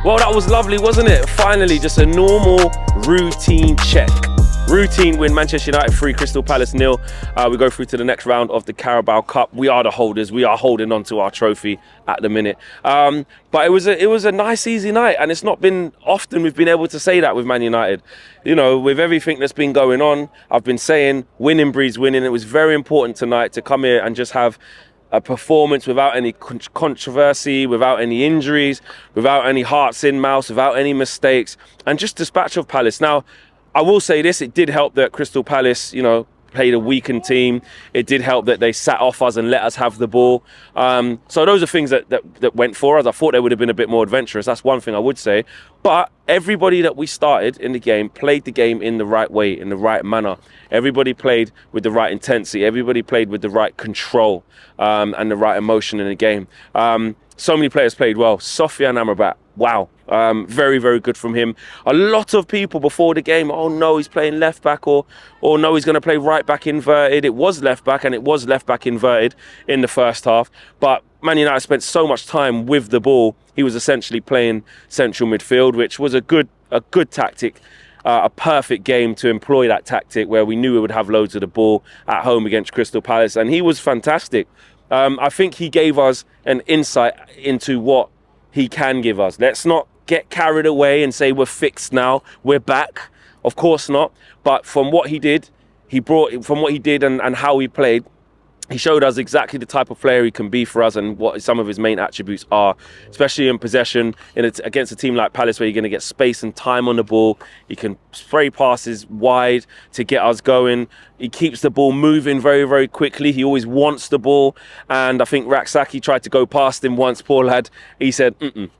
Well, that was lovely, wasn't it? Finally, just a normal routine check. Routine win, Manchester United 3, Crystal Palace 0. We go through to the next round of the Carabao Cup. We are the holders. We are holding on to our trophy at the minute. But it was a nice, easy night, and it's not been often we've been able to say that with Man United. You know, with everything that's been going on, I've been saying winning breeds winning. It was very important tonight to come here and just have a performance without any controversy, without any injuries, without any hearts in mouths, without any mistakes, and just dispatch of Palace. Now, I will say this, it did help that Crystal Palace, you know, played a weakened team. It did help that they sat off us and let us have the ball. So those are things that went for us. I thought they would have been a bit more adventurous. That's one thing I would say. But everybody that we started in the game played the game in the right way, in the right manner. Everybody played with the right intensity. Everybody played with the right control and the right emotion in the game. So many players played well. Sofiane Amrabat, wow. Very, very good from him. A lot of people before the game, oh no, he's playing left back, or no, he's going to play right back inverted. It was left back, and it was left back inverted in the first half. But Man United spent so much time with the ball. He was essentially playing central midfield, which was a good tactic. A perfect game to employ that tactic where we knew we would have loads of the ball at home against Crystal Palace. And he was fantastic. I think he gave us an insight into what he can give us. Let's not get carried away and say we're fixed now, we're back. Of course not. But from what he did, and how he played, he showed us exactly the type of player he can be for us and what some of his main attributes are, especially in possession against a team like Palace where you're going to get space and time on the ball. He can spray passes wide to get us going. He keeps the ball moving very, very quickly. He always wants the ball. And I think Raksaki tried to go past him once, poor lad. He said,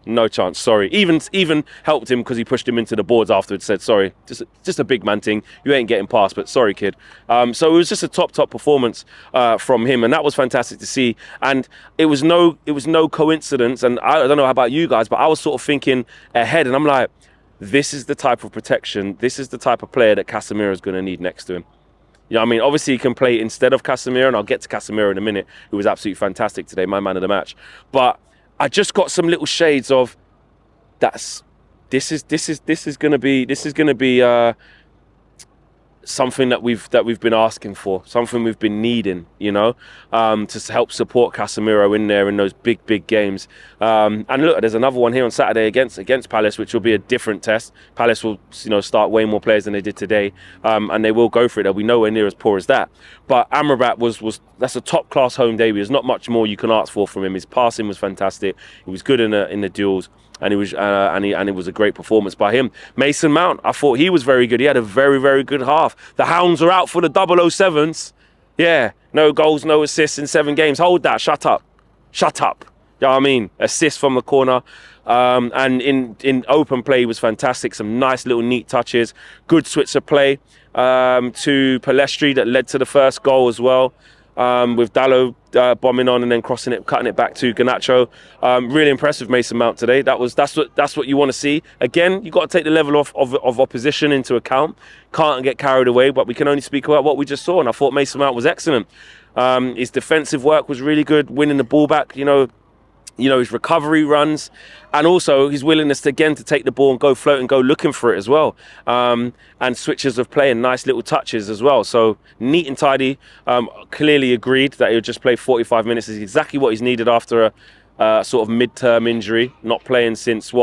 no chance, sorry. Even helped him because he pushed him into the boards afterwards, said, sorry, just a big man thing. You ain't getting past, but sorry, kid. So it was just a top performance from him. And that was fantastic to see. And it was no coincidence. And I don't know about you guys, but I was sort of thinking ahead. And I'm like, this is the type of protection. This is the type of player that Casemiro is going to need next to him. You know what I mean? Obviously, he can play instead of Casemiro, and I'll get to Casemiro in a minute, who was absolutely fantastic today, my man of the match. But I just got some little shades of this is going to be something that we've been asking for, something we've been needing, you know, to help support Casemiro in there in those big games. And look, there's another one here on Saturday against Palace, which will be a different test. Palace will, you know, start way more players than they did today, and they will go for it. They'll be nowhere near as poor as that. But Amrabat that's a top class home debut. There's not much more you can ask for from him. His passing was fantastic. He was good in the duels. And it was a great performance by him. Mason Mount, I thought he was very good. He had a very, very good half. The Hounds are out for the 007s. Yeah, no goals, no assists in 7 games. Hold that. Shut up. You know what I mean? Assist from the corner. And in open play, he was fantastic. Some nice little neat touches. Good switch of play to Palestri that led to the first goal as well. With Dalot bombing on and then cutting it back to Garnacho. Really impressive Mason Mount today. That's what you want to see. Again, you got to take the level of opposition into account. Can't get carried away, but we can only speak about what we just saw. And I thought Mason Mount was excellent. His defensive work was really good, winning the ball back. You know, his recovery runs, and also his willingness to take the ball and go float and go looking for it as well. And switches of play and nice little touches as well. So neat and tidy. Clearly agreed that he'll just play 45 minutes is exactly what he's needed after a sort of mid-term injury. Not playing since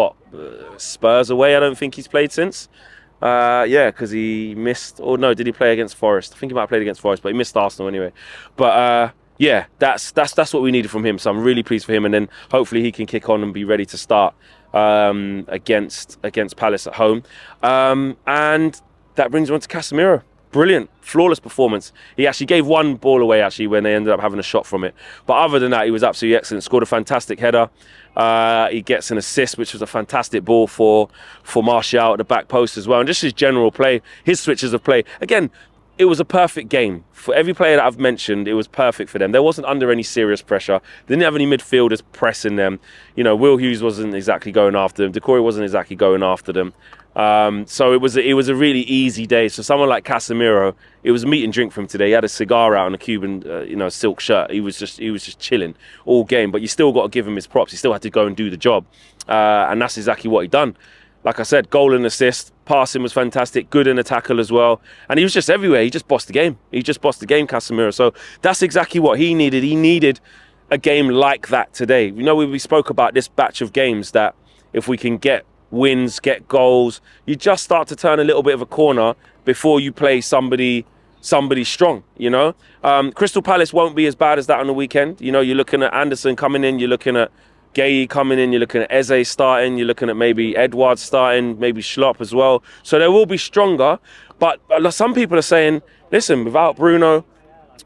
Spurs away, I don't think he's played since. Because he missed, or no, did he play against Forest? I think he might have played against Forest, but he missed Arsenal anyway. But yeah, that's what we needed from him. So I'm really pleased for him, and then hopefully he can kick on and be ready to start against Palace at home. And that brings me on to Casemiro. Brilliant, flawless performance. He actually gave one ball away when they ended up having a shot from it. But other than that, he was absolutely excellent. Scored a fantastic header. He gets an assist, which was a fantastic ball for Martial at the back post as well. And just his general play, his switches of play. Again, it was a perfect game. For every player that I've mentioned, it was perfect for them. They wasn't under any serious pressure. They didn't have any midfielders pressing them. You know, Will Hughes wasn't exactly going after them. Decore wasn't exactly going after them. So it was a really easy day. So someone like Casemiro, it was meat and drink for him today. He had a cigar out on a Cuban, silk shirt. He was just chilling all game. But you still got to give him his props. He still had to go and do the job, and that's exactly what he done. Like I said, goal and assist, passing was fantastic, good in a tackle as well. And he was just everywhere. He just bossed the game. Casemiro. So that's exactly what he needed. He needed a game like that today. You know, we spoke about this batch of games that if we can get wins, get goals, you just start to turn a little bit of a corner before you play somebody strong, you know. Crystal Palace won't be as bad as that on the weekend. You know, you're looking at Anderson coming in, you're looking at Gay coming in, you're looking at Eze starting, you're looking at maybe Edwards starting, maybe Schlopp as well. So they will be stronger. But some people are saying, listen, without Bruno,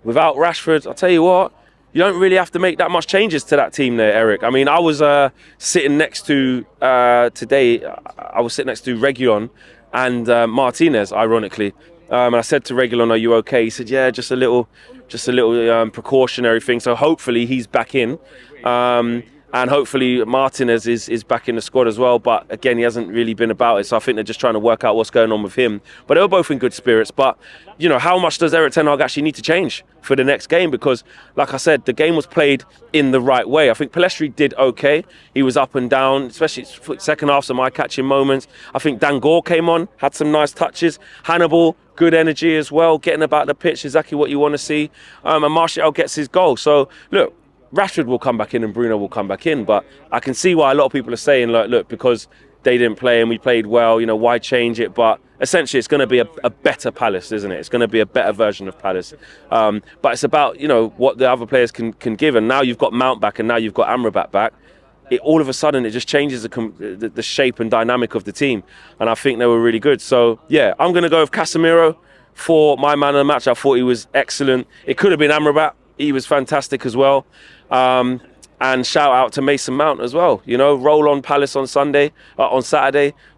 without Rashford, I'll tell you what, you don't really have to make that much changes to that team there, Eric. I mean, I was sitting next to, today, I was sitting next to Reguilon and Martinez, ironically. And I said to Reguilon, are you okay? He said, yeah, just a little precautionary thing. So hopefully he's back in. And hopefully Martinez is back in the squad as well. But again, he hasn't really been about it. So I think they're just trying to work out what's going on with him. But they were both in good spirits. But, you know, how much does Erik ten Hag actually need to change for the next game? Because, like I said, the game was played in the right way. I think Pellistri did okay. He was up and down, especially second half, some eye-catching moments. I think Dangor came on, had some nice touches. Hannibal, good energy as well, getting about the pitch, exactly what you want to see. And Martial gets his goal. So, look, Rashford will come back in and Bruno will come back in, but I can see why a lot of people are saying, like, look, because they didn't play and we played well, you know, why change it? But essentially it's going to be a better Palace, isn't it? It's going to be a better version of Palace. But it's about, you know, what the other players can give. And now you've got Mount back and now you've got Amrabat back. All of a sudden it just changes the shape and dynamic of the team. And I think they were really good. So, yeah, I'm going to go with Casemiro for my man of the match. I thought he was excellent. It could have been Amrabat. He was fantastic as well. And shout out to Mason Mount as well. You know, roll on Palace on Saturday.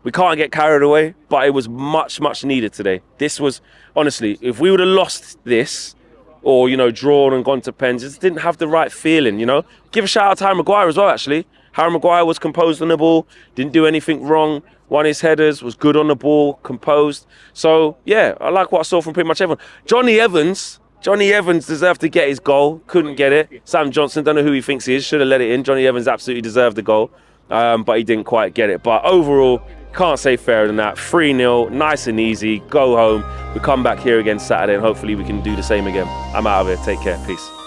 We can't get carried away, but it was much, much needed today. This was, honestly, if we would have lost this or, you know, drawn and gone to pens, it just didn't have the right feeling, you know. Give a shout out to Harry Maguire as well, actually. Harry Maguire was composed on the ball, didn't do anything wrong, won his headers, was good on the ball, composed. So, yeah, I like what I saw from pretty much everyone. Johnny Evans deserved to get his goal, couldn't get it. Sam Johnson, don't know who he thinks he is, should have let it in. Johnny Evans absolutely deserved the goal, but he didn't quite get it. But overall, can't say fairer than that. 3-0, nice and easy, go home. We come back here again Saturday and hopefully we can do the same again. I'm out of here, take care, peace.